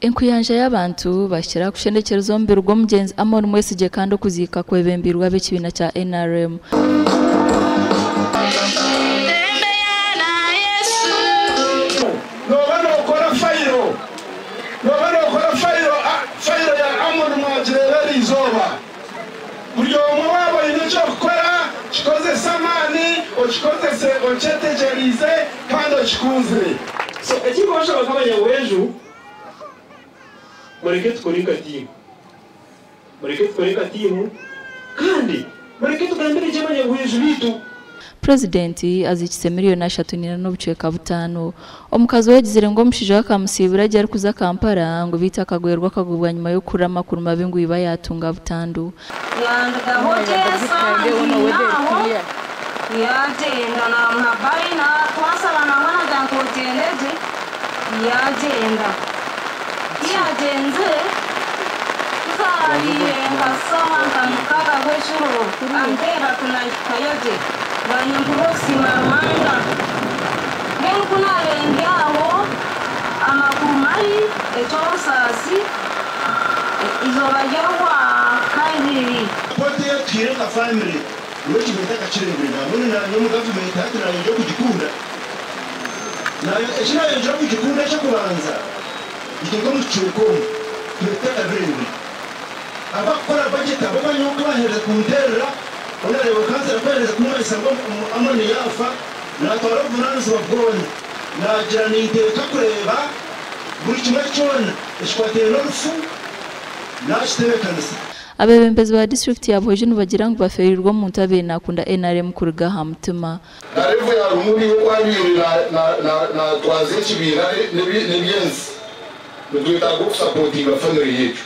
Enkuyanja y'abantu bashyira kushendekera zombi rugo mugenzi Amon Mwesige kandi okuzika kwebembirwa b'ekibina kya NRM. Fayiro ya Amon Mwagirera izoba buryo mwabo icyo gukora kikoze samani okikoze se ochetegerize kandi okikunzire so ekibasha bakabanya weju mureke tukoreka timu kandi mureke tugambire cyamanya weju bitu President azikise miliyoni 3 n'ubuceka butano omukazi wegizire ngo mushije akamusibira ajya kuza Kampala ngo bita kagwerwa kagubwa nyuma yo kurama kuruma bingu iba yatunga butandu yagenda na mhabari na twasaba na mwana gankotendeje yagenda tukariyenga soma nkamukaga gweshuro ambera tunayikayoje banyamburoxima manga kuna rengiawo amakumari etosasi izobajerwa kairi pote twireka family Yoki metaka chirengurira none na no government hatira yo kugikunda nayo ekina yo kugikunda cyo kubanza ikingo mu cyuko twetaka birenguri abakora budget abanyuko bahereza kunterera ona rero kanzera kwereza kumwesa ngo Amoni yafa na twaravunanze babone nagira niteka kureba buri kimwe cyona eshwatera n'urufu nashitekanisa abebembezi ba district ya Bweje nubagira ngo baferirwa mu ntabe nakunda NRM kuruga hamtuma narevo ya rumuri kwabiri na twaze kibira nebyenzi nduita go supporting family yetu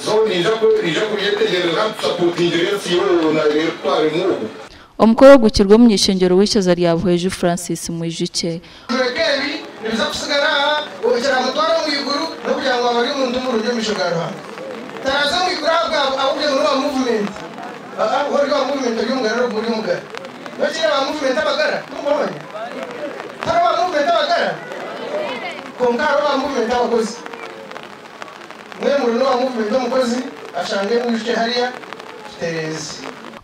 so nija kuyetegereza supporting yetu yo na retware mu omukoro gukirwa mu nyishengero w'ishaza rya Bweje Francis Mwijike Rekebi nibiza kusigara ogera mutwara mu iguru no kugira ngo abari mu ndumuru ryo mishogaro taraza mu igurabwa ahubwo muri wa movement wari wa movement y'umugara muri umugara bakira wa movement abagara mubonye tara wa movement abagara konkaro wa movement abakozi mwe muri no wa movement umukozi ashange mu gice hariya Terezi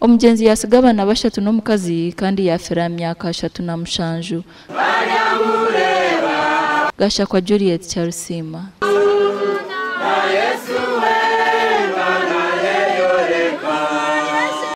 omugenzi yasigabana bashatu no mukazi kandi yafera myaka 3 na mushanju gasha kwa Juliet Charusima.